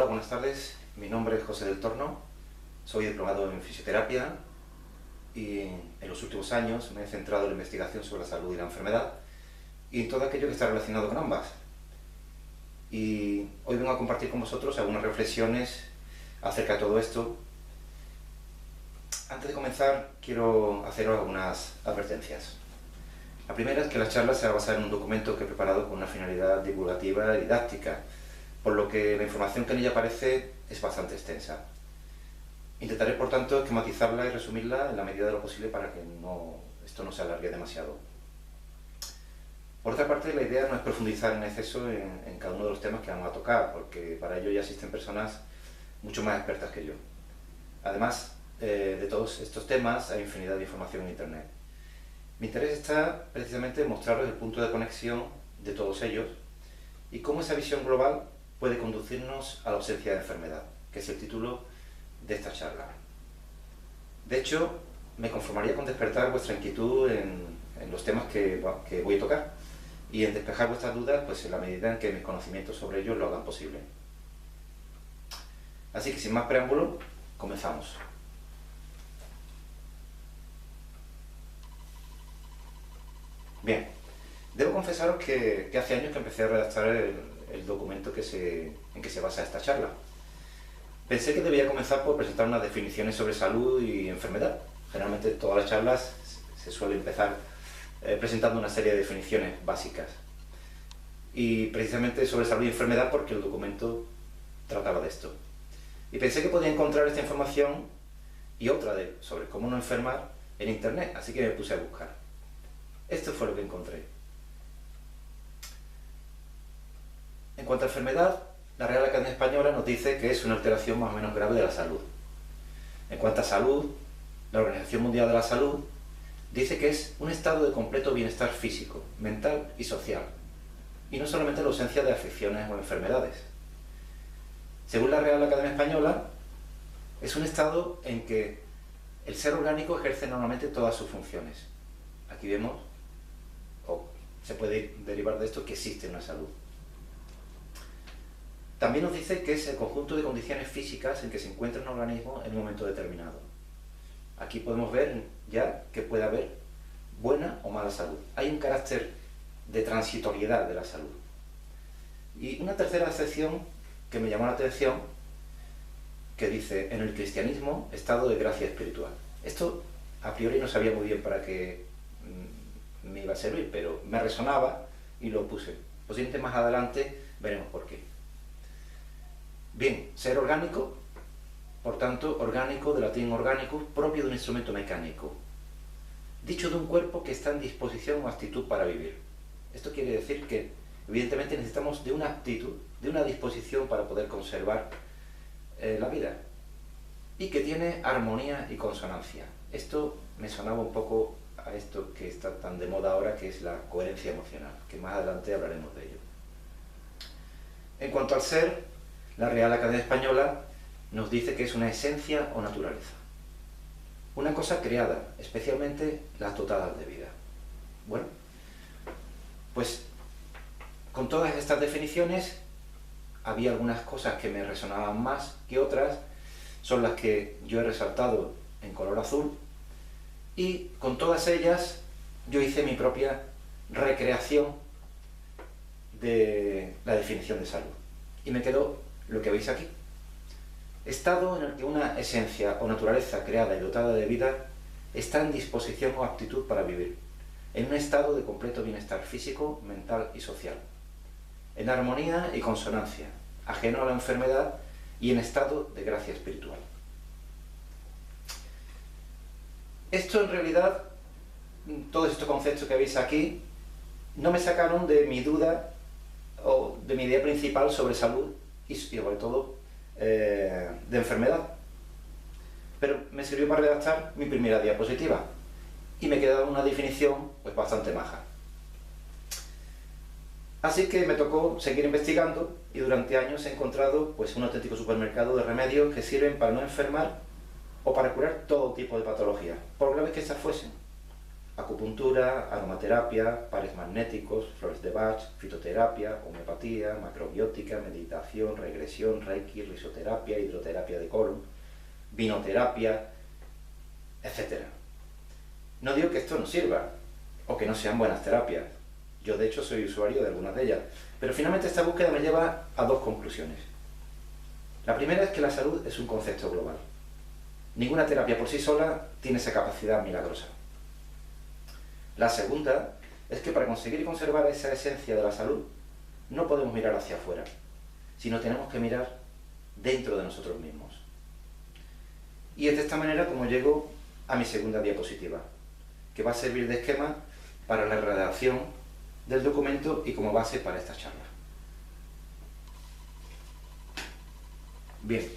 buenas tardes. Mi nombre es José del Torno, soy diplomado en fisioterapia y en los últimos años me he centrado en la investigación sobre la salud y la enfermedad y en todo aquello que está relacionado con ambas. Y hoy vengo a compartir con vosotros algunas reflexiones acerca de todo esto. Antes de comenzar, quiero haceros algunas advertencias. La primera es que la charla se va a basar en un documento que he preparado con una finalidad divulgativa y didáctica, por lo que la información que en ella aparece es bastante extensa. Intentaré, por tanto, esquematizarla y resumirla en la medida de lo posible para que esto no se alargue demasiado. Por otra parte, la idea no es profundizar en exceso en cada uno de los temas que vamos a tocar, porque para ello ya existen personas mucho más expertas que yo. Además, de todos estos temas hay infinidad de información en Internet. Mi interés está precisamente en mostraros el punto de conexión de todos ellos y cómo esa visión global puede conducirnos a la ausencia de enfermedad, que es el título de esta charla. De hecho, me conformaría con despertar vuestra inquietud en los temas que voy a tocar y en despejar vuestras dudas pues en la medida en que mis conocimientos sobre ellos lo hagan posible. Así que sin más preámbulo, comenzamos. Bien, debo confesaros que hace años que empecé a redactar el documento en que se basa esta charla. Pensé que debía comenzar por presentar unas definiciones sobre salud y enfermedad. Generalmente todas las charlas se suele empezar presentando una serie de definiciones básicas. Y precisamente sobre salud y enfermedad porque el documento trataba de esto. Y pensé que podía encontrar esta información y otra sobre cómo no enfermar en Internet, así que me puse a buscar. Esto fue lo que encontré. En cuanto a enfermedad, la Real Academia Española nos dice que es una alteración más o menos grave de la salud. En cuanto a salud, la Organización Mundial de la Salud dice que es un estado de completo bienestar físico, mental y social, y no solamente la ausencia de afecciones o enfermedades. Según la Real Academia Española, es un estado en que el ser orgánico ejerce normalmente todas sus funciones. Aquí vemos, o se puede derivar de esto, que existe una salud. También nos dice que es el conjunto de condiciones físicas en que se encuentra un organismo en un momento determinado. Aquí podemos ver ya que puede haber buena o mala salud. Hay un carácter de transitoriedad de la salud. Y una tercera acepción que me llamó la atención, que dice, en el cristianismo, estado de gracia espiritual. Esto a priori no sabía muy bien para qué me iba a servir, pero me resonaba y lo puse. Posiblemente más adelante veremos por qué. Bien, ser orgánico, por tanto, orgánico, de latín organicus, propio de un instrumento mecánico, dicho de un cuerpo que está en disposición o actitud para vivir. Esto quiere decir que, evidentemente, necesitamos de una actitud, de una disposición para poder conservar la vida, y que tiene armonía y consonancia. Esto me sonaba un poco a esto que está tan de moda ahora, que es la coherencia emocional, que más adelante hablaremos de ello. En cuanto al ser, la Real Academia Española nos dice que es una esencia o naturaleza. Una cosa creada, especialmente las dotadas de vida. Bueno, pues con todas estas definiciones había algunas cosas que me resonaban más que otras, son las que yo he resaltado en color azul, y con todas ellas yo hice mi propia recreación de la definición de salud. Y me quedó lo que veis aquí. Estado en el que una esencia o naturaleza creada y dotada de vida está en disposición o aptitud para vivir, en un estado de completo bienestar físico, mental y social, en armonía y consonancia, ajeno a la enfermedad y en estado de gracia espiritual. Esto en realidad, todos estos conceptos que veis aquí, no me sacaron de mi duda o de mi idea principal sobre salud y sobre todo de enfermedad. Pero me sirvió para redactar mi primera diapositiva y me quedaba una definición pues bastante maja. Así que me tocó seguir investigando y durante años he encontrado pues un auténtico supermercado de remedios que sirven para no enfermar o para curar todo tipo de patologías, por graves que estas fuesen. acupuntura, aromaterapia, pares magnéticos, flores de Bach, fitoterapia, homeopatía, macrobiótica, meditación, regresión, reiki, risoterapia, hidroterapia de colon, vinoterapia, etc. No digo que esto no sirva, o que no sean buenas terapias. Yo de hecho soy usuario de algunas de ellas. Pero finalmente esta búsqueda me lleva a dos conclusiones. La primera es que la salud es un concepto global. Ninguna terapia por sí sola tiene esa capacidad milagrosa. La segunda es que para conseguir y conservar esa esencia de la salud no podemos mirar hacia afuera, sino tenemos que mirar dentro de nosotros mismos. Y es de esta manera como llego a mi segunda diapositiva, que va a servir de esquema para la redacción del documento y como base para esta charla. Bien,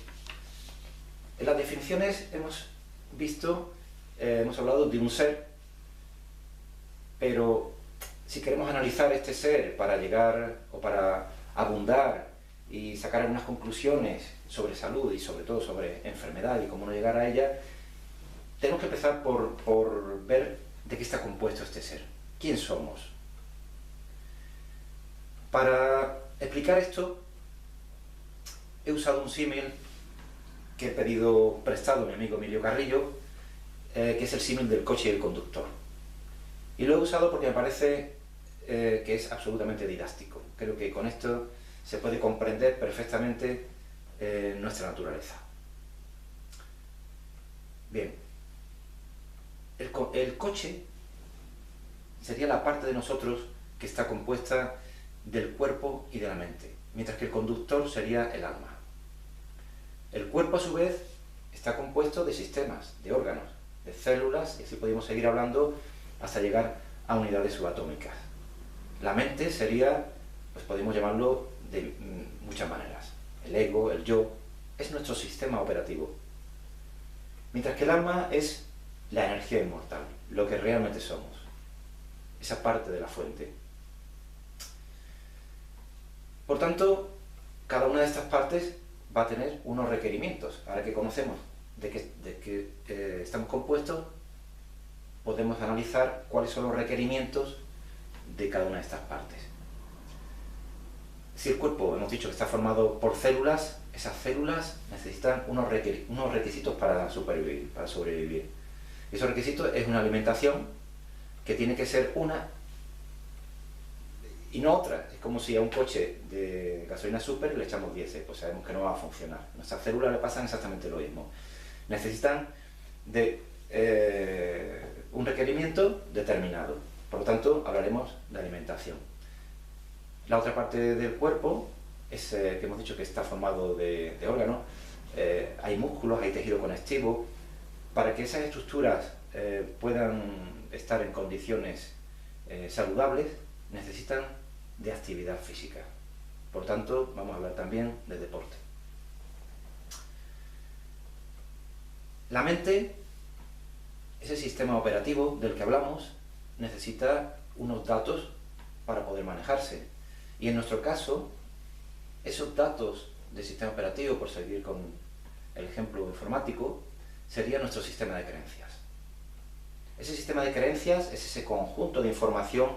en las definiciones hemos hablado de un ser, pero si queremos analizar este ser para llegar o para abundar y sacar algunas conclusiones sobre salud y sobre todo sobre enfermedad y cómo no llegar a ella, tenemos que empezar por ver de qué está compuesto este ser. ¿Quién somos? Para explicar esto, he usado un símil que he pedido prestado a mi amigo Emilio Carrillo, que es el símil del coche y el conductor. Y lo he usado porque me parece que es absolutamente didáctico. Creo que con esto se puede comprender perfectamente nuestra naturaleza. Bien, el coche sería la parte de nosotros que está compuesta del cuerpo y de la mente, mientras que el conductor sería el alma. El cuerpo, a su vez, está compuesto de sistemas, de órganos, de células, y así podemos seguir hablando hasta llegar a unidades subatómicas. La mente sería, pues podemos llamarlo de muchas maneras. El ego, el yo, es nuestro sistema operativo. Mientras que el alma es la energía inmortal, lo que realmente somos, esa parte de la fuente. Por tanto, cada una de estas partes va a tener unos requerimientos. Ahora que conocemos de qué estamos compuestos, podemos analizar cuáles son los requerimientos de cada una de estas partes. Si el cuerpo, hemos dicho que está formado por células, esas células necesitan unos requisitos para sobrevivir. Esos requisitos es una alimentación que tiene que ser una y no otra. Es como si a un coche de gasolina super le echamos diésel, pues sabemos que no va a funcionar. Nuestras células le pasan exactamente lo mismo. Necesitan de un requerimiento determinado. Por lo tanto, hablaremos de alimentación. La otra parte del cuerpo es que hemos dicho que está formado de órganos. Hay músculos, hay tejido conectivo. Para que esas estructuras puedan estar en condiciones saludables, necesitan de actividad física. Por tanto, vamos a hablar también de deporte. La mente, ese sistema operativo del que hablamos, necesita unos datos para poder manejarse. Y en nuestro caso, esos datos del sistema operativo, por seguir con el ejemplo informático, sería nuestro sistema de creencias. Ese sistema de creencias es ese conjunto de información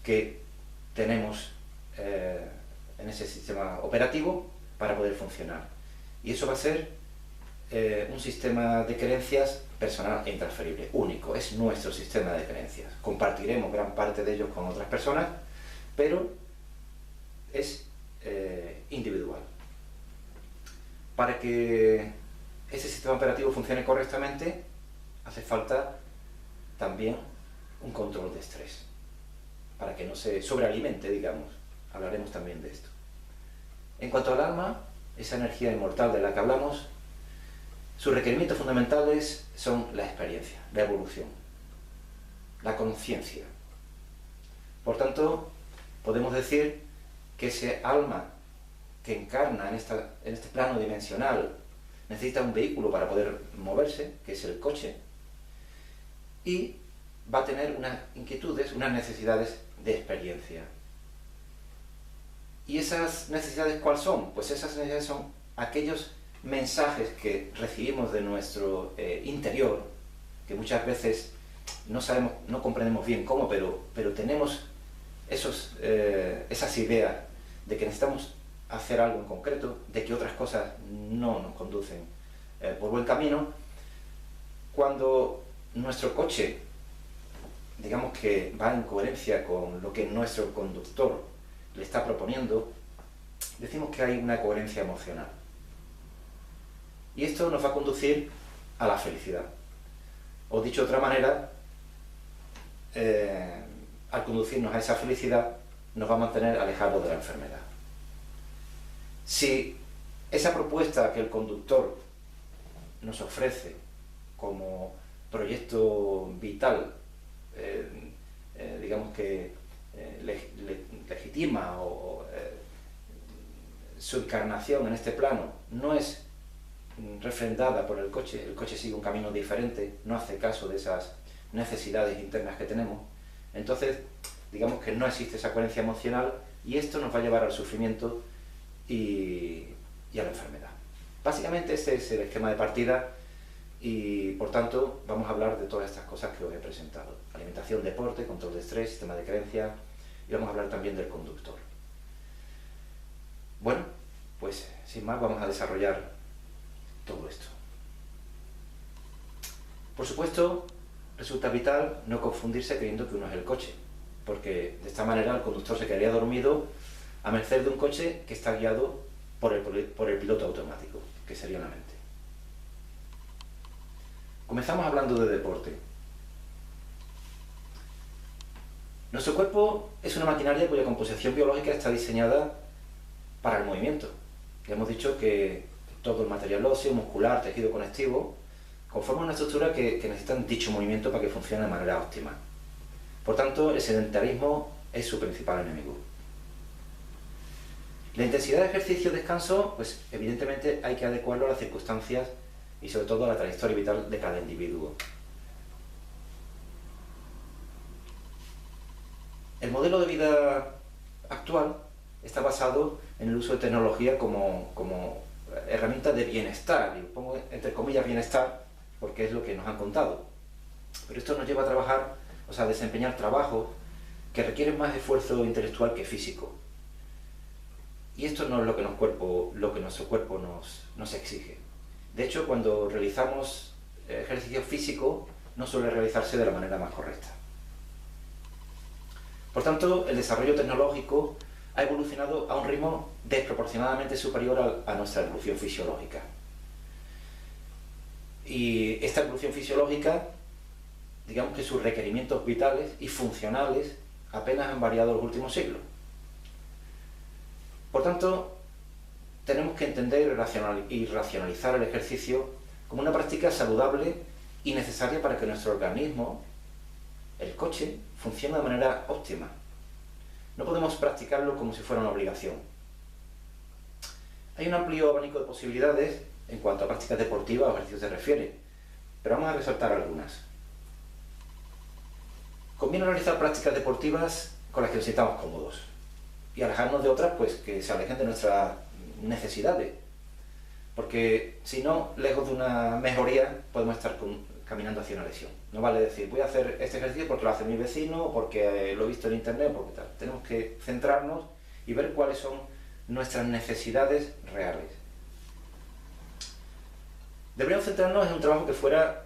que tenemos en ese sistema operativo para poder funcionar. Y eso va a ser un sistema de creencias personal e intransferible, único. Es nuestro sistema de creencias. Compartiremos gran parte de ellos con otras personas, pero es individual. Para que ese sistema operativo funcione correctamente, hace falta también un control de estrés, para que no se sobrealimente, digamos. Hablaremos también de esto. En cuanto al alma, esa energía inmortal de la que hablamos, sus requerimientos fundamentales son la experiencia, la evolución, la conciencia. Por tanto, podemos decir que ese alma que encarna en este plano dimensional necesita un vehículo para poder moverse, que es el coche, y va a tener unas inquietudes, unas necesidades de experiencia. ¿Y esas necesidades cuáles son? Pues esas necesidades son aquellos mensajes que recibimos de nuestro interior, que muchas veces no sabemos, no comprendemos bien cómo, pero tenemos esas ideas de que necesitamos hacer algo en concreto, de que otras cosas no nos conducen por buen camino. Cuando nuestro coche, digamos que va en coherencia con lo que nuestro conductor le está proponiendo, decimos que hay una coherencia emocional. Y esto nos va a conducir a la felicidad. O dicho de otra manera, al conducirnos a esa felicidad, nos va a mantener alejados de la enfermedad. Si esa propuesta que el conductor nos ofrece como proyecto vital, digamos que legitima su encarnación en este plano, no es refrendada por el coche sigue un camino diferente, no hace caso de esas necesidades internas que tenemos, entonces digamos que no existe esa coherencia emocional y esto nos va a llevar al sufrimiento y a la enfermedad. Básicamente este es el esquema de partida y por tanto vamos a hablar de todas estas cosas que os he presentado: alimentación, deporte, control de estrés, sistema de creencias, y vamos a hablar también del conductor. Bueno, pues sin más vamos a desarrollar todo esto. Por supuesto, resulta vital no confundirse creyendo que uno es el coche, porque de esta manera el conductor se quedaría dormido a merced de un coche que está guiado por el piloto automático, que sería la mente. Comenzamos hablando de deporte. Nuestro cuerpo es una maquinaria cuya composición biológica está diseñada para el movimiento. Ya hemos dicho que todo el material óseo, muscular, tejido conectivo, conforman una estructura que necesitan dicho movimiento para que funcione de manera óptima. Por tanto, el sedentarismo es su principal enemigo. La intensidad de ejercicio y descanso, pues evidentemente hay que adecuarlo a las circunstancias y sobre todo a la trayectoria vital de cada individuo. El modelo de vida actual está basado en el uso de tecnología como herramienta de bienestar, y pongo entre comillas bienestar porque es lo que nos han contado. Pero esto nos lleva a trabajar, o sea, a desempeñar trabajos que requieren más esfuerzo intelectual que físico. Y esto no es lo que nuestro cuerpo nos exige. De hecho, cuando realizamos ejercicio físico, no suele realizarse de la manera más correcta. Por tanto, el desarrollo tecnológico ha evolucionado a un ritmo desproporcionadamente superior a nuestra evolución fisiológica. Y esta evolución fisiológica, digamos que sus requerimientos vitales y funcionales apenas han variado en los últimos siglos. Por tanto, tenemos que entender y racionalizar el ejercicio como una práctica saludable y necesaria para que nuestro organismo, el coche, funcione de manera óptima. No podemos practicarlo como si fuera una obligación. Hay un amplio abanico de posibilidades en cuanto a prácticas deportivas o ejercicios se refiere, pero vamos a resaltar algunas. Conviene realizar prácticas deportivas con las que nos sintamos cómodos y alejarnos de otras pues que se alejen de nuestras necesidades, porque si no, lejos de una mejoría, podemos estar caminando hacia una lesión. No vale decir, voy a hacer este ejercicio porque lo hace mi vecino, o porque lo he visto en internet, o porque tal. Tenemos que centrarnos y ver cuáles son nuestras necesidades reales. Deberíamos centrarnos en un trabajo que fuera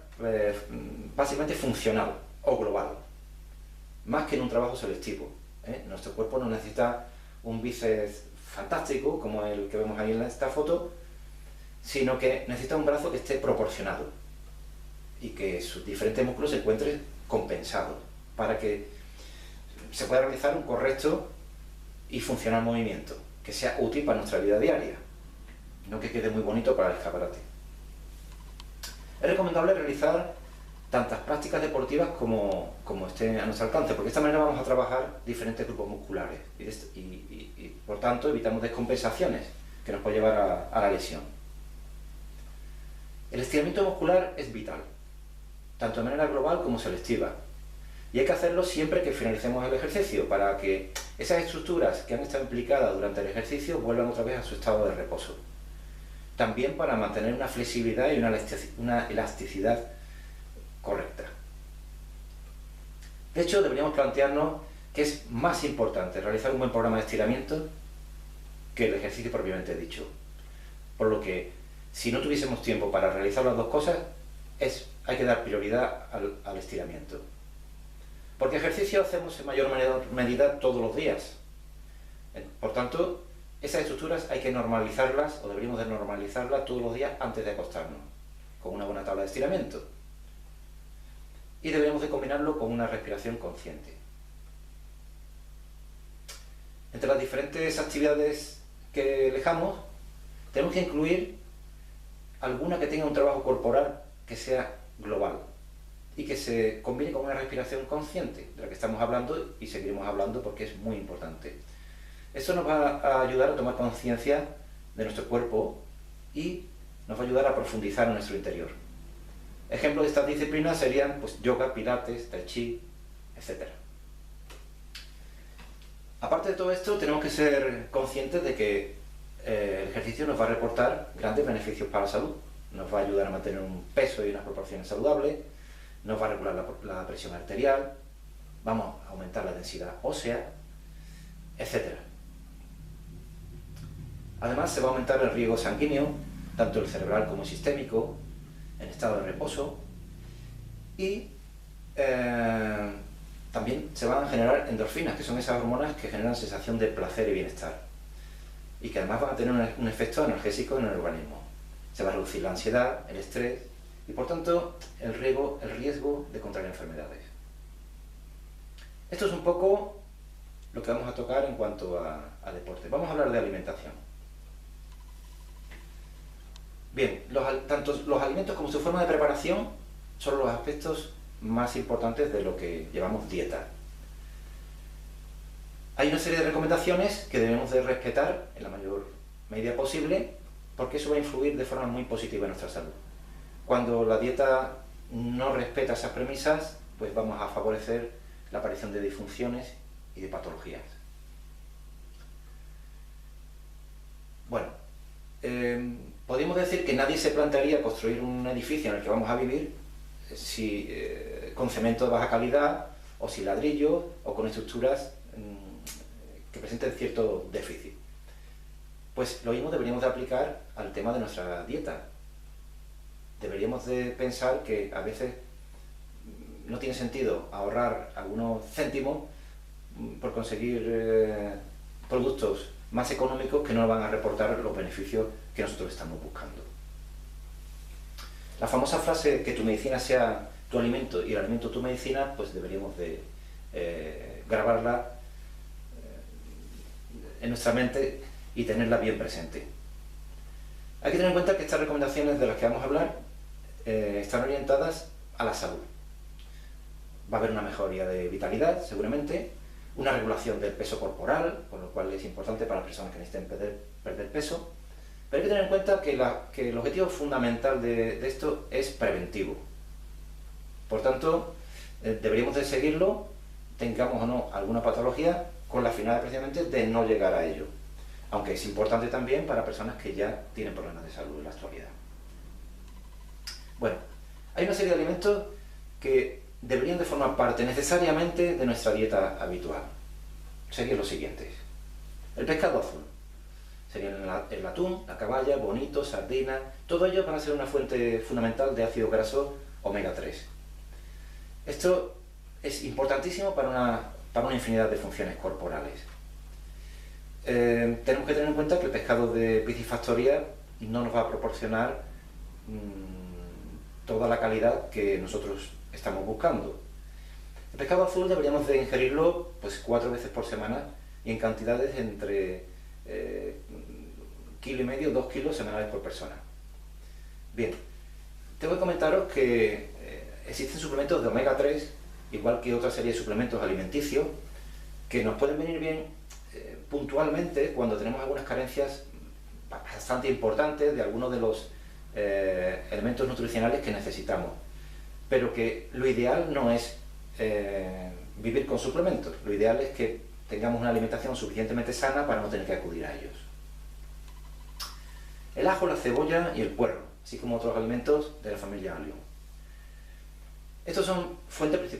básicamente funcional o global, más que en un trabajo selectivo. Nuestro cuerpo no necesita un bíceps fantástico, como el que vemos ahí en esta foto, sino que necesita un brazo que esté proporcionado y que sus diferentes músculos se encuentren compensados para que se pueda realizar un correcto y funcional movimiento, que sea útil para nuestra vida diaria, no que quede muy bonito para el escaparate. Es recomendable realizar tantas prácticas deportivas como estén a nuestro alcance, porque de esta manera vamos a trabajar diferentes grupos musculares y por tanto evitamos descompensaciones que nos pueden llevar a la lesión. El estiramiento muscular es vital, tanto de manera global como selectiva, y hay que hacerlo siempre que finalicemos el ejercicio para que esas estructuras que han estado implicadas durante el ejercicio vuelvan otra vez a su estado de reposo. También para mantener una flexibilidad y una elasticidad correcta. De hecho, deberíamos plantearnos que es más importante realizar un buen programa de estiramiento que el ejercicio propiamente dicho. Por lo que, si no tuviésemos tiempo para realizar las dos cosas, hay que dar prioridad al estiramiento. Porque ejercicio hacemos en mayor o menor medida todos los días. Por tanto, esas estructuras hay que normalizarlas, o deberíamos de normalizarlas todos los días antes de acostarnos, con una buena tabla de estiramiento. Y deberíamos de combinarlo con una respiración consciente. Entre las diferentes actividades que elijamos, tenemos que incluir alguna que tenga un trabajo corporal que sea global y que se combine con una respiración consciente, de la que estamos hablando y seguiremos hablando porque es muy importante. Esto nos va a ayudar a tomar conciencia de nuestro cuerpo y nos va a ayudar a profundizar en nuestro interior. Ejemplos de estas disciplinas serían pues, yoga, pilates, tai chi, etc. Aparte de todo esto, tenemos que ser conscientes de que el ejercicio nos va a reportar grandes beneficios para la salud. Nos va a ayudar a mantener un peso y unas proporciones saludables, nos va a regular la presión arterial, vamos a aumentar la densidad ósea, etc. Además, se va a aumentar el riego sanguíneo, tanto el cerebral como el sistémico, en estado de reposo, y también se van a generar endorfinas, que son esas hormonas que generan sensación de placer y bienestar, y que además van a tener un efecto analgésico en el organismo. Se va a reducir la ansiedad, el estrés, y por tanto el riesgo de contraer enfermedades. Esto es un poco lo que vamos a tocar en cuanto a deporte. Vamos a hablar de alimentación. Bien, tanto los alimentos como su forma de preparación son los aspectos más importantes de lo que llamamos dieta. Hay una serie de recomendaciones que debemos de respetar en la mayor medida posible, porque eso va a influir de forma muy positiva en nuestra salud. Cuando la dieta no respeta esas premisas, pues vamos a favorecer la aparición de disfunciones y de patologías. Bueno, podríamos decir que nadie se plantearía construir un edificio en el que vamos a vivir con cemento de baja calidad, o sin ladrillo, o con estructuras que presenten cierto déficit. Pues lo mismo deberíamos de aplicar al tema de nuestra dieta. Deberíamos de pensar que a veces no tiene sentido ahorrar algunos céntimos por conseguir productos más económicos que no van a reportar los beneficios que nosotros estamos buscando. La famosa frase que tu medicina sea tu alimento y el alimento tu medicina, pues deberíamos de grabarla en nuestra mente y tenerla bien presente. Hay que tener en cuenta que estas recomendaciones de las que vamos a hablar están orientadas a la salud. Va a haber una mejoría de vitalidad, seguramente, una regulación del peso corporal, con lo cual es importante para las personas que necesiten perder peso, pero hay que tener en cuenta que el objetivo fundamental de esto es preventivo. Por tanto, deberíamos de seguirlo, tengamos o no alguna patología, con la finalidad precisamente de no llegar a ello. Aunque es importante también para personas que ya tienen problemas de salud en la actualidad. Bueno, hay una serie de alimentos que deberían de formar parte necesariamente de nuestra dieta habitual. Serían los siguientes. El pescado azul. Serían el atún, la caballa, bonito, sardina. Todo ello van a ser una fuente fundamental de ácido graso omega 3. Esto es importantísimo para una infinidad de funciones corporales. Tenemos que tener en cuenta que el pescado de piscifactoría no nos va a proporcionar toda la calidad que nosotros estamos buscando. El pescado azul deberíamos de ingerirlo pues 4 veces por semana y en cantidades entre 1,5 kg, 2 kilos semanales por persona. Bien, tengo que comentaros que existen suplementos de omega 3, igual que otra serie de suplementos alimenticios, que nos pueden venir bien puntualmente cuando tenemos algunas carencias bastante importantes de algunos de los elementos nutricionales que necesitamos, pero que lo ideal no es vivir con suplementos. Lo ideal es que tengamos una alimentación suficientemente sana para no tener que acudir a ellos. El ajo, la cebolla y el puerro, así como otros alimentos de la familia Allium. Estos son fuentes principales